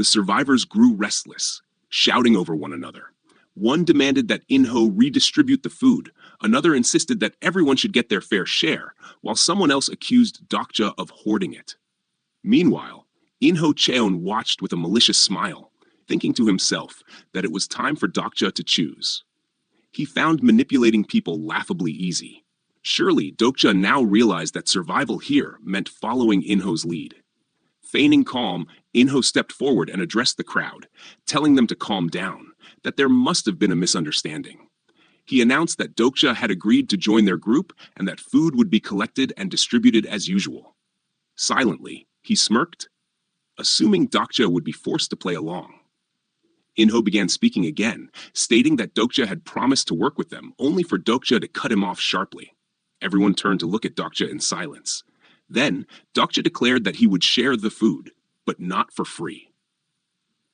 The survivors grew restless, shouting over one another. One demanded that Inho redistribute the food, another insisted that everyone should get their fair share, while someone else accused Dokja of hoarding it. Meanwhile, Inho Cheon watched with a malicious smile, thinking to himself that it was time for Dokja to choose. He found manipulating people laughably easy. Surely, Dokja now realized that survival here meant following Inho's lead. Feigning calm, Inho stepped forward and addressed the crowd, telling them to calm down, that there must have been a misunderstanding. He announced that Dokja had agreed to join their group and that food would be collected and distributed as usual. Silently, he smirked, assuming Dokja would be forced to play along. Inho began speaking again, stating that Dokja had promised to work with them, only for Dokja to cut him off sharply. Everyone turned to look at Dokja in silence. Then, Dokja declared that he would share the food, but not for free.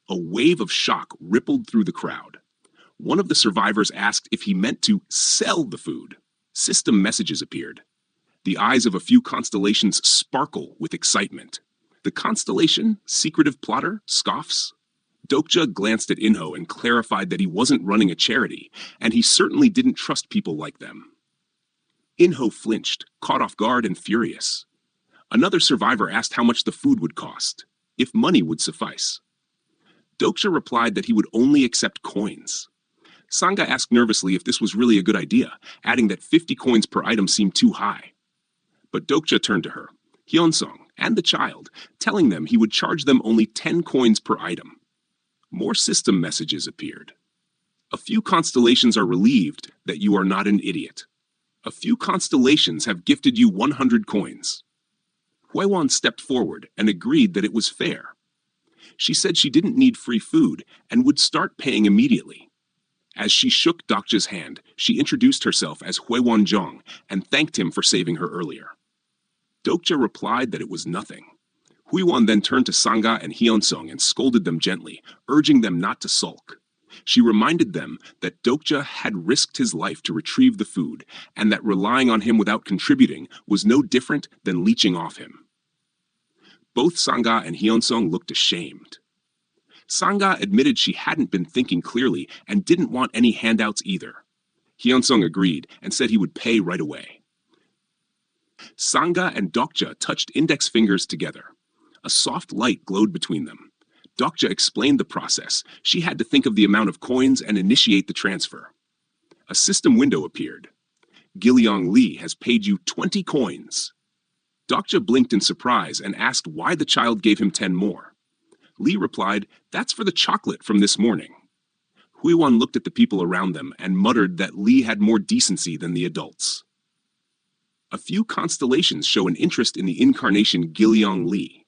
A wave of shock rippled through the crowd. One of the survivors asked if he meant to sell the food. System messages appeared. The eyes of a few constellations sparkle with excitement. The constellation, secretive plotter, scoffs. Dokja glanced at Inho and clarified that he wasn't running a charity, and he certainly didn't trust people like them. Inho flinched, caught off guard and furious. Another survivor asked how much the food would cost, if money would suffice. Dokja replied that he would only accept coins. Sangha asked nervously if this was really a good idea, adding that 50 coins per item seemed too high. But Dokja turned to her, Hyunsong, and the child, telling them he would charge them only 10 coins per item. More system messages appeared. A few constellations are relieved that you are not an idiot. A few constellations have gifted you 100 coins. Huiwan stepped forward and agreed that it was fair. She said she didn't need free food and would start paying immediately. As she shook Dokja's hand, she introduced herself as Huiwan Zhong and thanked him for saving her earlier. Dokja replied that it was nothing. Huiwan then turned to Sangha and Hyunsong and scolded them gently, urging them not to sulk. She reminded them that Dokja had risked his life to retrieve the food, and that relying on him without contributing was no different than leeching off him. Both Sangha and Hyunsong looked ashamed. Sangha admitted she hadn't been thinking clearly and didn't want any handouts either. Hyunsong agreed and said he would pay right away. Sangha and Dokja touched index fingers together. A soft light glowed between them. Dokja explained the process. She had to think of the amount of coins and initiate the transfer. A system window appeared. Gileong Li has paid you 20 coins. Dokja blinked in surprise and asked why the child gave him 10 more. Li replied, "That's for the chocolate from this morning." Huiwan looked at the people around them and muttered that Li had more decency than the adults. A few constellations show an interest in the incarnation Gileong Li.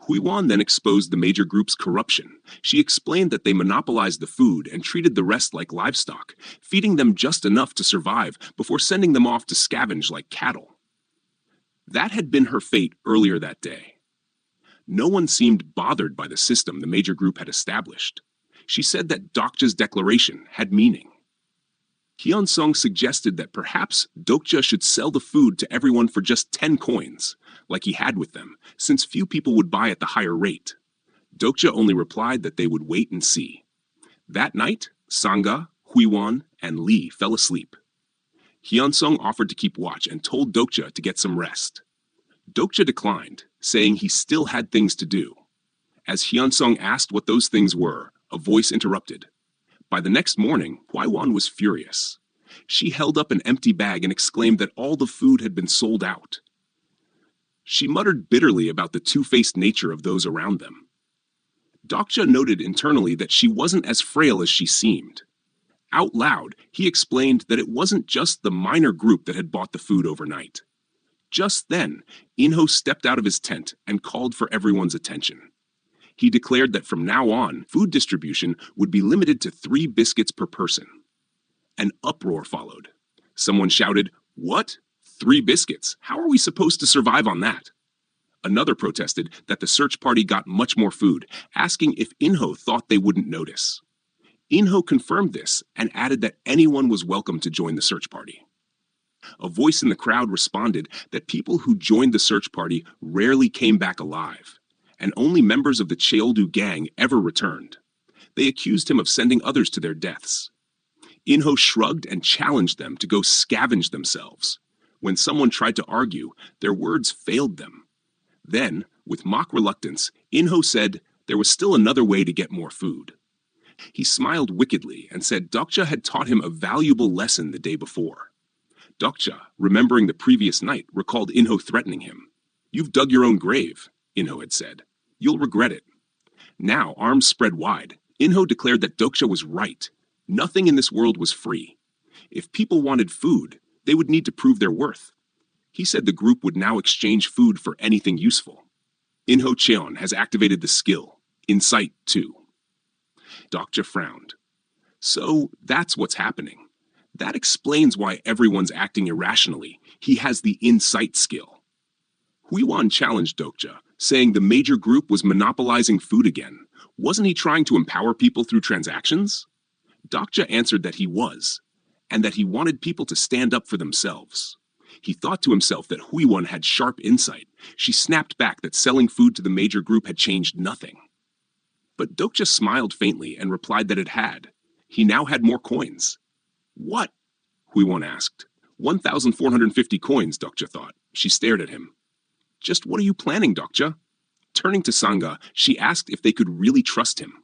Huiwan then exposed the major group's corruption. She explained that they monopolized the food and treated the rest like livestock, feeding them just enough to survive before sending them off to scavenge like cattle. That had been her fate earlier that day. No one seemed bothered by the system the major group had established. She said that Dokja's declaration had meaning. Hyunsong suggested that perhaps Dokja should sell the food to everyone for just 10 coins, like he had with them, since few people would buy at the higher rate. Dokja only replied that they would wait and see. That night, Sangha, Huiwan, and Li fell asleep. Hyunsong offered to keep watch and told Dokja to get some rest. Dokja declined, saying he still had things to do. As Hyunsong asked what those things were, a voice interrupted. By the next morning, Huiwan was furious. She held up an empty bag and exclaimed that all the food had been sold out. She muttered bitterly about the two-faced nature of those around them. Dokja noted internally that she wasn't as frail as she seemed. Out loud, he explained that it wasn't just the minor group that had bought the food overnight. Just then, Inho stepped out of his tent and called for everyone's attention. He declared that from now on, food distribution would be limited to 3 biscuits per person. An uproar followed. Someone shouted, "What? 3 biscuits? How are we supposed to survive on that?" Another protested that the search party got much more food, asking if Inho thought they wouldn't notice. Inho confirmed this and added that anyone was welcome to join the search party. A voice in the crowd responded that people who joined the search party rarely came back alive, and only members of the Cheoldu gang ever returned. They accused him of sending others to their deaths. Inho shrugged and challenged them to go scavenge themselves. When someone tried to argue, their words failed them. Then, with mock reluctance, Inho said there was still another way to get more food. He smiled wickedly and said Dokja had taught him a valuable lesson the day before. Dokja, remembering the previous night, recalled Inho threatening him. "You've dug your own grave," Inho had said. "You'll regret it." Now, arms spread wide, Inho declared that Dokja was right. Nothing in this world was free. If people wanted food, they would need to prove their worth. He said the group would now exchange food for anything useful. Inho Cheon has activated the skill, Insight 2. Dokja frowned. So that's what's happening. That explains why everyone's acting irrationally. He has the Insight skill. Huiwan challenged Dokja, saying the major group was monopolizing food again. Wasn't he trying to empower people through transactions? Dokja answered that he was, and that he wanted people to stand up for themselves. He thought to himself that Huiwan had sharp insight. She snapped back that selling food to the major group had changed nothing. But Dokja smiled faintly and replied that it had. He now had more coins. What? Huiwan asked. 1,450 coins, Dokja thought. She stared at him. Just what are you planning, Dokja? Turning to Sangha, she asked if they could really trust him.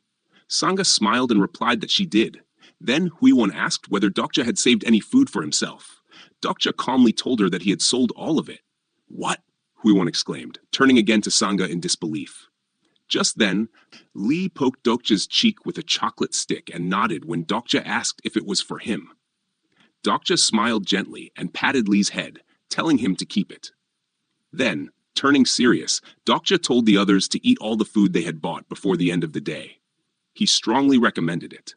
Sangha smiled and replied that she did. Then Huiwan asked whether Dokja had saved any food for himself. Dokja calmly told her that he had sold all of it. What? Huiwan exclaimed, turning again to Sangha in disbelief. Just then, Lee poked Dokja's cheek with a chocolate stick and nodded when Dokja asked if it was for him. Dokja smiled gently and patted Lee's head, telling him to keep it. Then, turning serious, Dokja told the others to eat all the food they had bought before the end of the day. He strongly recommended it.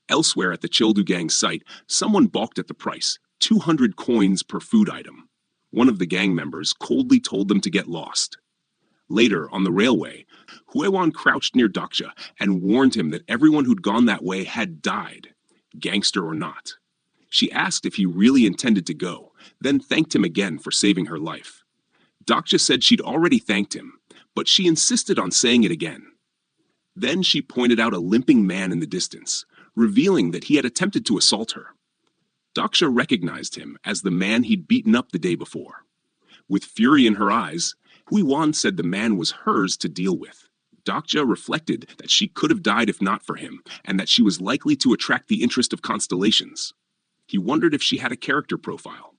Elsewhere at the Cheoldu gang site, someone balked at the price, 200 coins per food item. One of the gang members coldly told them to get lost. Later, on the railway, Huiwan crouched near Dokja and warned him that everyone who'd gone that way had died, gangster or not. She asked if he really intended to go, then thanked him again for saving her life. Dokja said she'd already thanked him, but she insisted on saying it again. Then she pointed out a limping man in the distance, revealing that he had attempted to assault her. Dokja recognized him as the man he'd beaten up the day before. With fury in her eyes, Huiwan said the man was hers to deal with. Dokja reflected that she could have died if not for him, and that she was likely to attract the interest of constellations. He wondered if she had a character profile.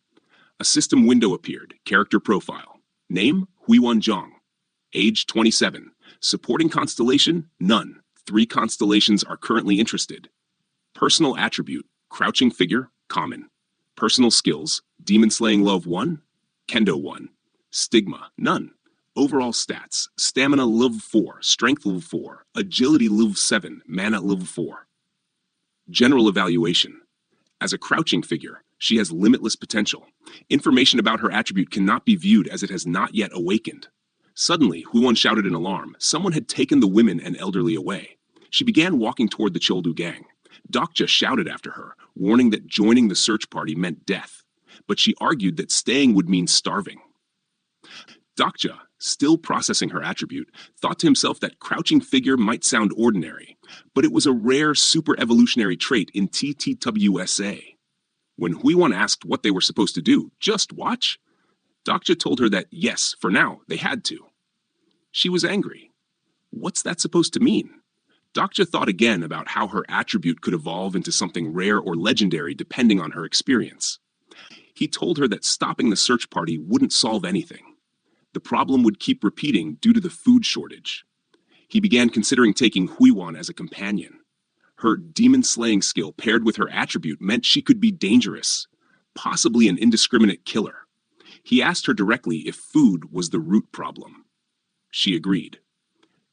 A system window appeared, character profile. Name, Huiwan Zhang. Age, 27. Supporting constellation, none. 3 constellations are currently interested. Personal attribute, crouching figure, common. Personal skills, demon slaying love 1, kendo 1. Stigma, none. Overall stats, stamina level 4, strength level 4, agility level 7, mana level 4. General evaluation. As a crouching figure, she has limitless potential. Information about her attribute cannot be viewed as it has not yet awakened. Suddenly, Huiwan shouted in alarm. Someone had taken the women and elderly away. She began walking toward the Cheoldu gang. Dokja shouted after her, warning that joining the search party meant death. But she argued that staying would mean starving. Dokja, still processing her attribute, thought to himself that crouching figure might sound ordinary, but it was a rare super-evolutionary trait in TTWSA. When Huiwan asked what they were supposed to do, just watch, Dokja told her that yes, for now, they had to. She was angry. What's that supposed to mean? Dokja thought again about how her attribute could evolve into something rare or legendary depending on her experience. He told her that stopping the search party wouldn't solve anything. The problem would keep repeating due to the food shortage. He began considering taking Huiwan as a companion. Her demon-slaying skill paired with her attribute meant she could be dangerous, possibly an indiscriminate killer. He asked her directly if food was the root problem. She agreed.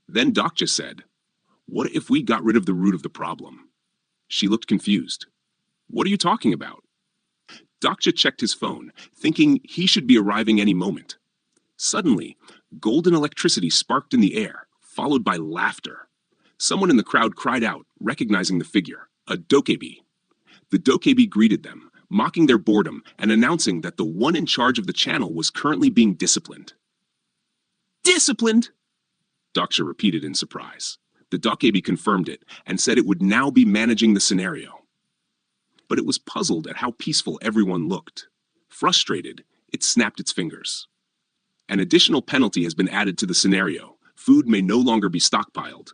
Then Dokja said, "What if we got rid of the root of the problem?" She looked confused. "What are you talking about?" Dokja checked his phone, thinking he should be arriving any moment. Suddenly, golden electricity sparked in the air, followed by laughter. Someone in the crowd cried out, recognizing the figure, a dokebi. The dokebi greeted them, mocking their boredom and announcing that the one in charge of the channel was currently being disciplined. Disciplined? Daksha repeated in surprise. The Dokebi confirmed it and said it would now be managing the scenario. But it was puzzled at how peaceful everyone looked. Frustrated, it snapped its fingers. An additional penalty has been added to the scenario. Food may no longer be stockpiled.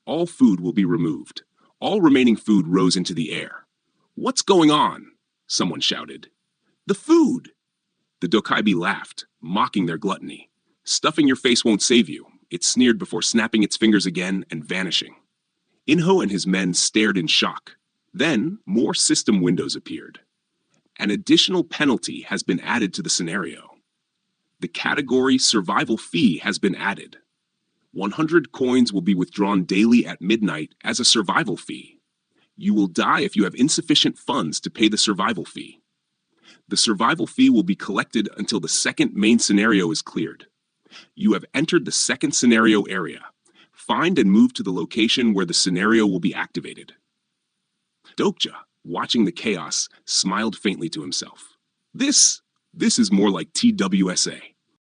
All food will be removed. All remaining food rose into the air. What's going on? Someone shouted. The food! The Dokaibi laughed, mocking their gluttony. Stuffing your face won't save you, it sneered before snapping its fingers again and vanishing. Inho and his men stared in shock. Then, more system windows appeared. An additional penalty has been added to the scenario. The category Survival Fee has been added. 100 coins will be withdrawn daily at midnight as a survival fee. You will die if you have insufficient funds to pay the survival fee. The survival fee will be collected until the second main scenario is cleared. You have entered the second scenario area. Find and move to the location where the scenario will be activated. Dokja, watching the chaos, smiled faintly to himself. This is more like TWSA.